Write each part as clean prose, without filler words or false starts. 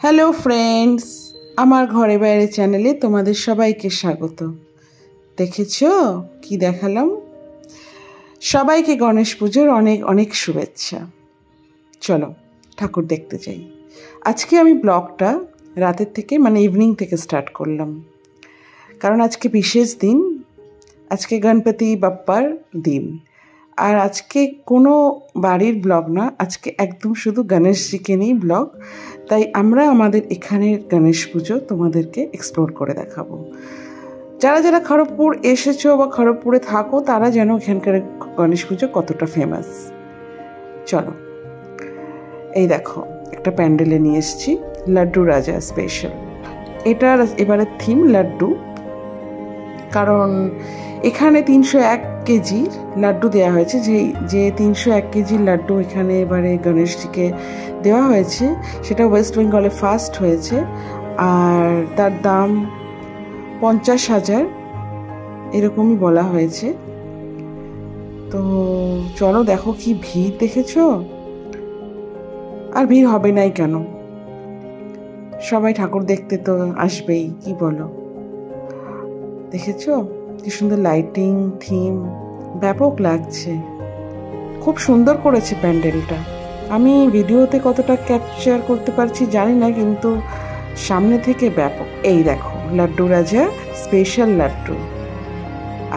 Hello friends, আমার ঘরে বাইরে চ্যানেলে তোমাদের সবাইকে স্বাগত। দেখেছো কি দেখালাম? সবাইকে গণেশ পুজোর অনেক অনেক শুভেচ্ছা। চলো ঠাকুর দেখতে যাই। আজকে আমি ব্লগটা রাতের থেকে ইভিনিং থেকে স্টার্ট করলাম, কারণ আজকে বিশেষ দিন। আজকে গণপতি বাপ্পার দিন। আর আজকে কোনো বাড়ির ব্লগ না, আজকে একদম শুধু গণেশজিকে নিয়ে ব্লগ। তাই আমরা আমাদের এখানের গণেশ পুজো তোমাদেরকে এক্সপ্লোর করে দেখাবো। যারা যারা খড়গপুর এসেছো বা খড়গপুরে থাকো তারা যেন এখানকার গণেশ পুজো কতটা ফেমাস। চলো, এই দেখো একটা প্যান্ডেলে নিয়ে এসেছি লাড্ডু রাজা স্পেশাল। এটার এবারে থিম লাড্ডু, কারণ এখানে 301 কেজির লাড্ডু দেওয়া হয়েছে। যে 301 কেজির লাড্ডু এখানে এবারে গণেশজিকে দেওয়া হয়েছে, সেটা ওয়েস্ট বেঙ্গলে ফার্স্ট হয়েছে। আর তার দাম 50,000 এরকমই বলা হয়েছে। তো চলো দেখো কি ভিড়, দেখেছো? আর ভিড় হবে নাই কেন, সবাই ঠাকুর দেখতে তো আসবেই, কি বলো? দেখেছো কি সুন্দর লাইটিং, থিম, ব্যাপক লাগছে। খুব সুন্দর করেছে প্যান্ডেলটা। আমি ভিডিওতে কতটা ক্যাপচার করতে পারছি জানি না, কিন্তু সামনে থেকে ব্যাপক। এই দেখো লাড্ডু রাজা স্পেশাল লাড্ডু।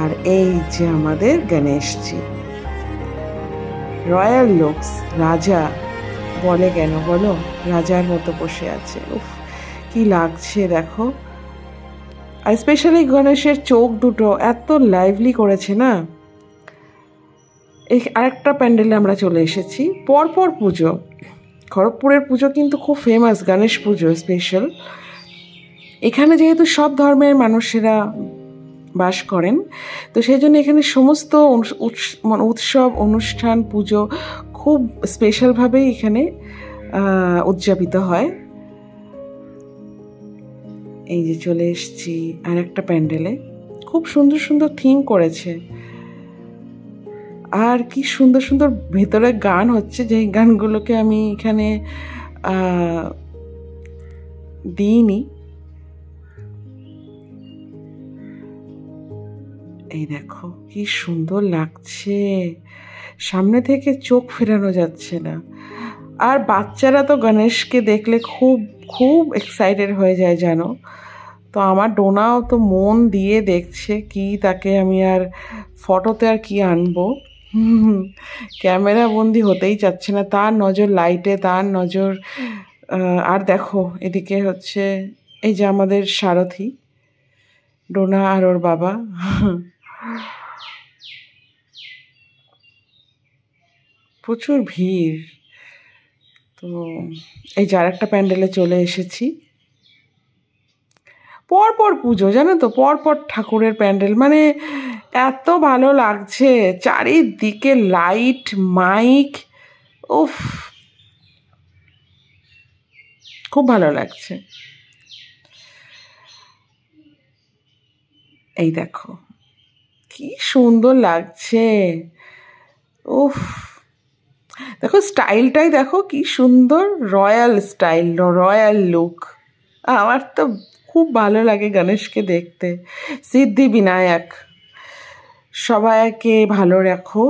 আর এই যে আমাদের গণেশজি, রয়্যাল লুকস, রাজা বলে কেন বলো, রাজার মতো বসে আছে। উফ কি লাগছে দেখো। আর স্পেশালি গণেশের চোখ দুটো এত লাইভলি করেছে না। এই আরেকটা প্যান্ডেলে আমরা চলে এসেছি। পরপর পুজো, খড়গপুরের পুজো কিন্তু খুব ফেমাস, গণেশ পুজো স্পেশাল। এখানে যেহেতু সব ধর্মের মানুষেরা বাস করেন, তো সেই জন্য এখানে সমস্ত উৎসব অনুষ্ঠান পুজো খুব স্পেশালভাবেই এখানে উদযাপিত হয়। এই যে চলে এসেছি আর একটা প্যান্ডেলে, খুব সুন্দর সুন্দর থিম করেছে। আর কি সুন্দর সুন্দর ভেতরে গান হচ্ছে, যে গানগুলোকে আমি এখানে দিইনি। এই দেখো কি সুন্দর লাগছে, সামনে থেকে চোখ ফেরানো যাচ্ছে না। আর বাচ্চারা তো গণেশকে দেখলে খুব খুব এক্সাইটেড হয়ে যায় জানো। তো আমার ডোনাও তো মন দিয়ে দেখছে, কি তাকে আমি আর ফটোতে আর কি আনবো, ক্যামেরা বন্দি হতেই চাচ্ছে না। তার নজর লাইটে, তার নজর। আর দেখো এদিকে হচ্ছে এই যে আমাদের সারথি ডোনা আর ওর বাবা। প্রচুর ভিড়। তো এই যে আরেকটা প্যান্ডেলে চলে এসেছি। পরপর পুজো জানো তো, পরপর ঠাকুরের প্যান্ডেল, এত ভালো লাগছে। চারিদিকে লাইট, মাইক, উফ খুব ভালো লাগছে। এই দেখো কি সুন্দর লাগছে, উফ দেখো স্টাইলটাই দেখো কি সুন্দর, রয়্যাল স্টাইল, রয়্যাল লুক। আমার তো খুব ভালো লাগে গণেশকে দেখতে। সিদ্ধি বিনায়ক, সবাইকে ভালো রাখো,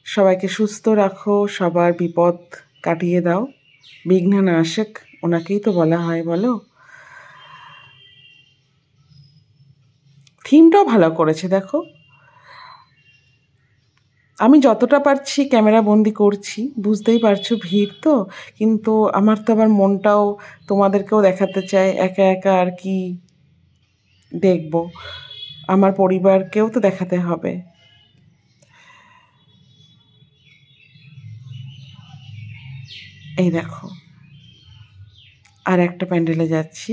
সবাইকে সুস্থ রাখো, সবার বিপদ কাটিয়ে দাও। বিঘ্ন নাশক ওনাকেই তো বলা হয় বলো। থিমটাও ভালো করেছে দেখো। আমি যতটা পারছি ক্যামেরা বন্দি করছি, বুঝতেই পারছো ভিড় তো, কিন্তু আমার তো আবার মনটাও তোমাদেরকেও দেখাতে চাই। একা একা আর কি দেখবো, আমার পরিবারকেও তো দেখাতে হবে। এই দেখো আর একটা প্যান্ডেলে যাচ্ছি,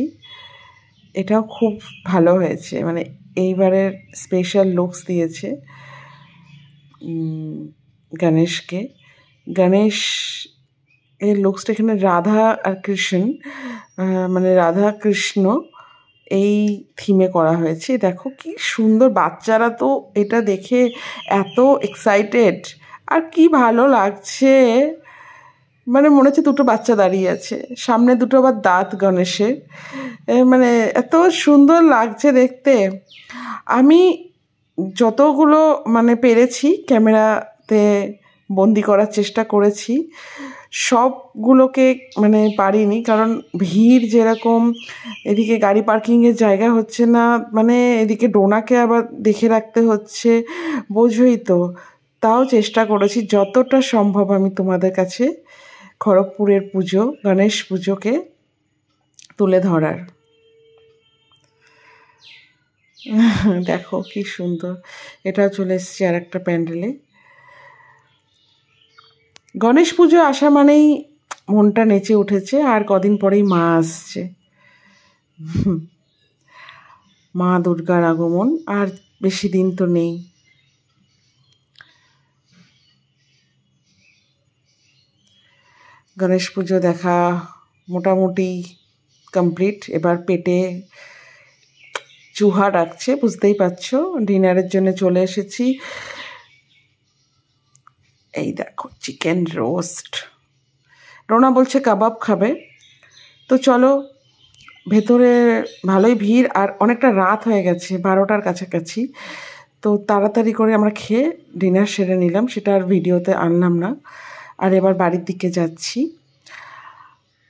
এটাও খুব ভালো হয়েছে। এইবারের স্পেশাল লুকস দিয়েছে গণেশকে। গণেশ এর লুকসটা এখানে রাধা আর কৃষ্ণ, রাধা কৃষ্ণ এই থিমে করা হয়েছে। দেখো কি সুন্দর, বাচ্চারা তো এটা দেখে এত এক্সাইটেড, আর কি ভালো লাগছে। মানে মনে হচ্ছে দুটো বাচ্চা দাঁড়িয়ে আছে, সামনে দুটো আবার দাঁত গণেশের। মানে এত সুন্দর লাগছে দেখতে। আমি যতগুলো মানে পেরেছি ক্যামেরাতে বন্দি করার চেষ্টা করেছি, সবগুলোকে মানে পারিনি, কারণ ভিড় যেরকম, এদিকে গাড়ি পার্কিংয়ের জায়গা হচ্ছে না, মানে এদিকে ডোনাকে আবার দেখে রাখতে হচ্ছে, বোঝোই তো। তাও চেষ্টা করেছি যতটা সম্ভব আমি তোমাদের কাছে খড়গপুরের পুজো, গণেশ পুজোকে তুলে ধরার। দেখো কি সুন্দর, এটাও চলে এসেছি আর একটা প্যান্ডেলে। গণেশ পুজো আসা মানেই মনটা নেচে উঠেছে, আর কদিন পরেই মা আসছে, মা দুর্গার আগমন, আর বেশি দিন তো নেই। গণেশ পুজো দেখা মোটামুটি কমপ্লিট। এবার পেটে চুহা ডাকছে, বুঝতেই পারছো। ডিনারের জন্য চলে এসেছি। এই দেখো চিকেন রোস্ট, রোনা বলছে কাবাব খাবে, তো চলো। ভেতরে ভালোই ভিড়, আর অনেকটা রাত হয়ে গেছে, 12টার কাছাকাছি। তো তাড়াতাড়ি করে আমরা খেয়ে ডিনার সেরে নিলাম, সেটা আর ভিডিওতে আনলাম না। আর এবার বাড়ির দিকে যাচ্ছি।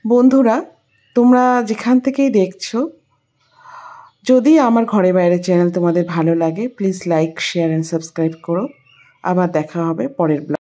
বন্ধুরা, তোমরা যেখান থেকেই দেখছো, যদি আমার ঘরে বাইরে চ্যানেল তোমাদের ভালো লাগে, please like, share and subscribe করো। আবার দেখা হবে পরের ব্লগ।